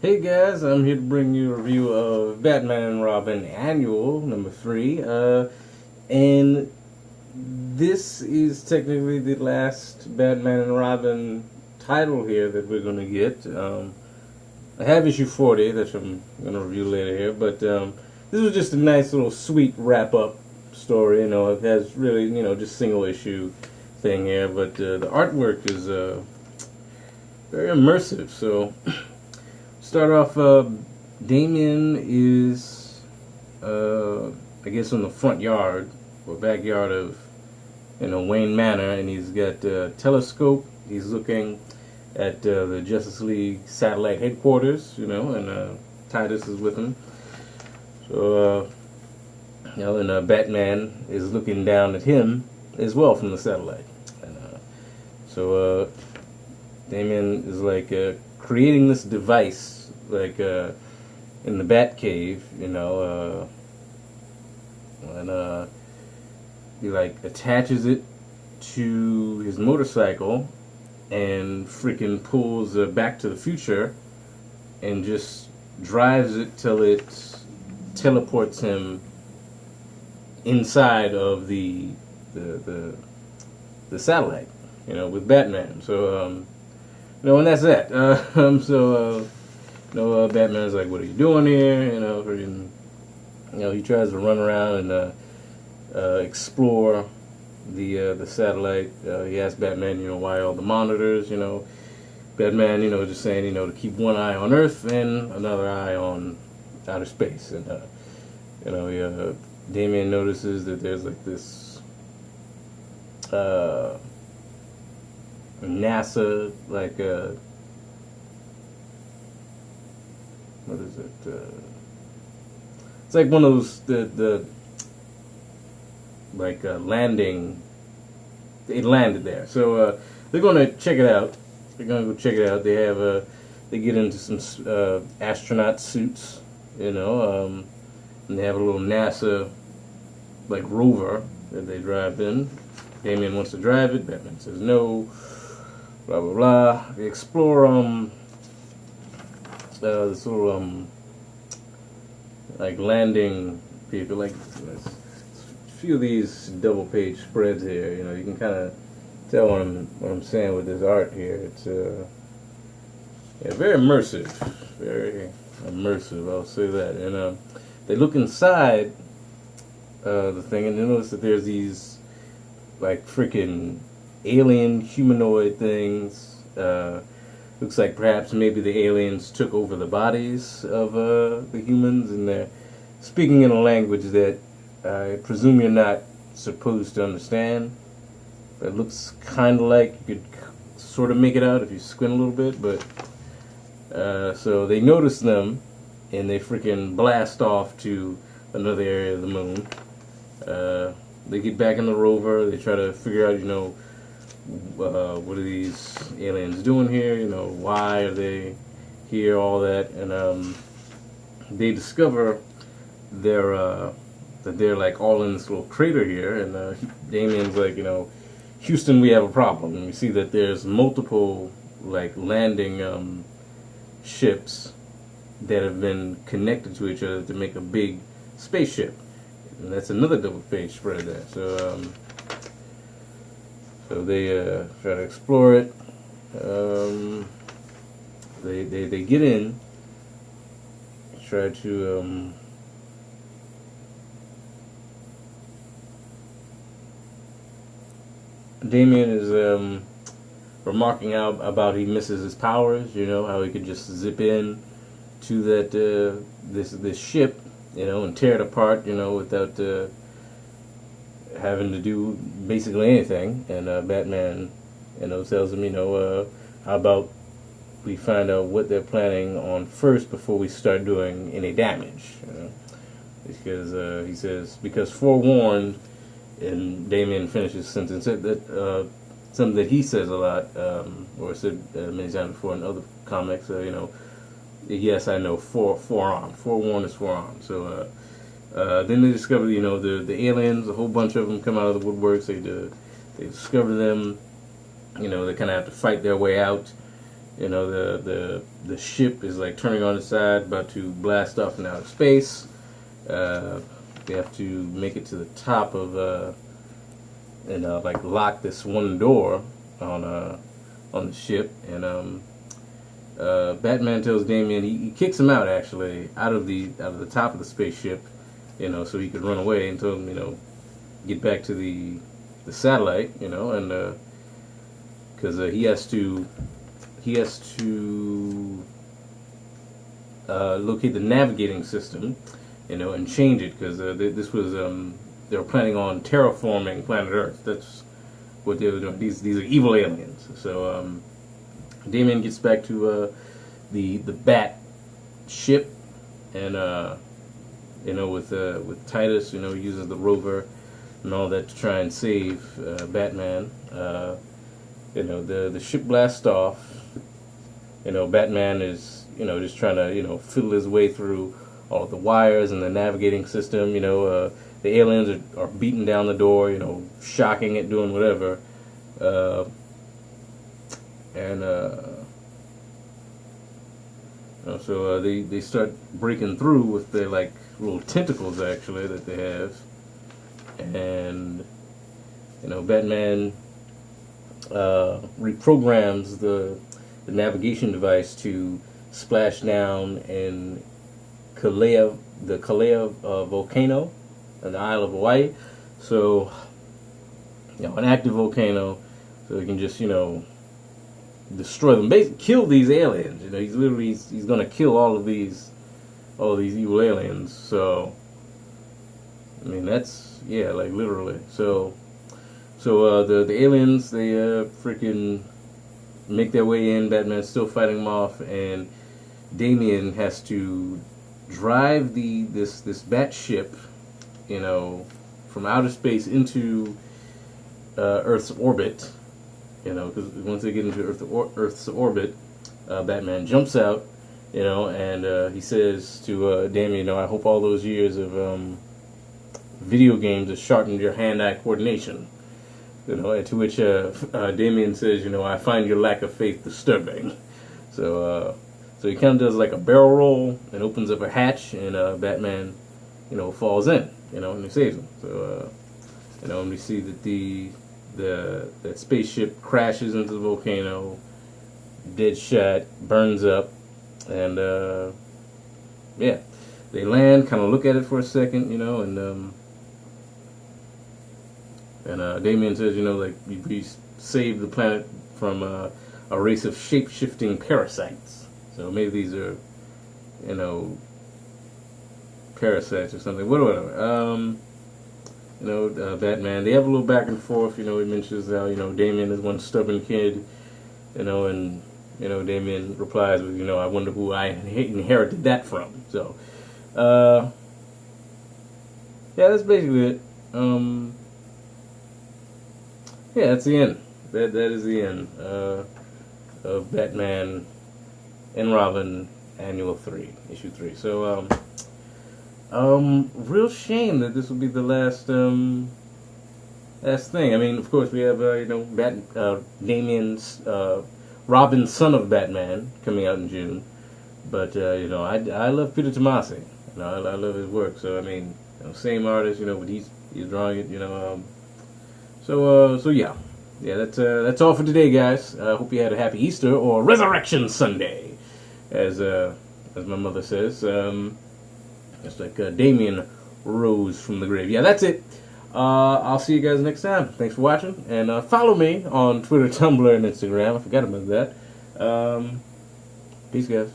Hey guys, I'm here to bring you a review of Batman and Robin Annual number 3. And this is technically the last Batman and Robin title here that we're going to get. I have issue 40 that I'm going to review later here, but this was just a nice little sweet wrap-up story. It has really, just single issue thing here, but the artwork is very immersive. So start off, Damian is, I guess, in the front yard or backyard of, Wayne Manor, and he's got a telescope. He's looking at the Justice League satellite headquarters, and Titus is with him. So, and Batman is looking down at him as well from the satellite. And so Damian is like creating this device, like in the Batcave, and he like attaches it to his motorcycle and freaking pulls Back to the Future and just drives it till it teleports him inside of the satellite, with Batman. So and that's that. Batman's like, "What are you doing here?" He tries to run around and explore the satellite. He asks Batman, why all the monitors? Batman, just saying, to keep one eye on Earth and another eye on outer space. And Damian notices that there's like this NASA, like what is it? It's like one of those the like landing. It landed there, so they're going to check it out. They're going to go check it out. They have they get into some astronaut suits, and they have a little NASA like rover that they drive in. Damian wants to drive it. Batman says no. Blah blah blah. They explore this little like landing vehicle, like a few of these double page spreads here. You can kind of tell what I'm saying with this art here. It's very immersive, very immersive. I'll say that. And they look inside the thing, and they notice that there's these like freaking alien humanoid things. Looks like perhaps maybe the aliens took over the bodies of the humans, and they're speaking in a language that I presume you're not supposed to understand. But it looks kind of like you could sort of make it out if you squint a little bit. But so they notice them, and they freaking blast off to another area of the moon. They get back in the rover. They try to figure out, what are these aliens doing here? Why are they here? All that, and they discover that they're like all in this little crater here. And Damian's like, Houston, we have a problem. And we see that there's multiple like landing ships that have been connected to each other to make a big spaceship. And that's another double page spread there. So they try to explore it. They get in, try to Damian is remarking out about he misses his powers. How he could just zip in to that this ship, and tear it apart, without having to do basically anything. And Batman, tells him, how about we find out what they're planning on first before we start doing any damage. Because he says, because forewarned. And Damian finishes the sentence that something that he says a lot, or said many times before in other comics. Yes, I know. Forearmed. Forewarned is forearmed. So then they discover, the aliens. A whole bunch of them come out of the woodworks. They discover them. They kind of have to fight their way out. You know, the ship is like turning on its side, about to blast off in outer space. They have to make it to the top of and like lock this one door on the ship, and Batman tells Damian he kicks him out actually out of the top of the spaceship, you know, so he could run away and told him, you know, get back to the satellite, you know, and because he has to locate the navigating system, you know, and change it because this was they were planning on terraforming planet Earth. That's what they were doing. These are evil aliens. So Damian gets back to the Bat ship, and you know, with Titus, you know, he uses the rover and all that to try and save Batman. You know, the ship blasts off. You know, Batman is, you know, just trying to, you know, fiddle his way through all the wires and the navigating system. You know, the aliens are beating down the door, you know, shocking it, doing whatever. And you know, so they start breaking through with their, like, little tentacles, actually, that they have. And, you know, Batman reprograms the navigation device to splash down in the Kilauea volcano on the Isle of Hawaii. So, you know, an active volcano, so he can just, you know, destroy them, basically kill these aliens. You know, he's going to kill all of these evil aliens. So, I mean, that's, yeah, like literally. So the aliens, they freaking make their way in. Batman's still fighting them off, and Damian has to drive this bat ship, you know, from outer space into Earth's orbit. You know, because once they get into Earth's orbit, Batman jumps out, you know, and he says to Damian, you know, I hope all those years of video games have sharpened your hand-eye coordination. You know, and to which Damian says, you know, I find your lack of faith disturbing. So he kind of does like a barrel roll and opens up a hatch, and Batman, you know, falls in, you know, and he saves him. So, you know, and we see that that spaceship crashes into the volcano, Deadshot burns up, and yeah, they land, kind of look at it for a second, you know, and Damian says, you know, like, we saved the planet from a race of shape-shifting parasites. So maybe these are, you know, parasites or something. Whatever. You know, Batman, they have a little back and forth. You know, he mentions how, you know, Damian is one stubborn kid, you know, and, you know, Damian replies with, you know, I wonder who I inherited that from. So, yeah, that's basically it. Yeah, that's the end. That is the end of Batman and Robin Annual 3, Issue 3. So, real shame that this will be the last thing. I mean, of course, we have, you know, Damian's, Robin, Son of Batman, coming out in June. But, you know, I love Peter Tomasi. You know, I love his work. So, I mean, you know, same artist, you know, but he's drawing it, you know, So yeah, that's all for today, guys. I hope you had a happy Easter or Resurrection Sunday, as my mother says. It's like Damian rose from the grave. Yeah, that's it. I'll see you guys next time. Thanks for watching, and follow me on Twitter, Tumblr, and Instagram. I forgot about that. Peace, guys.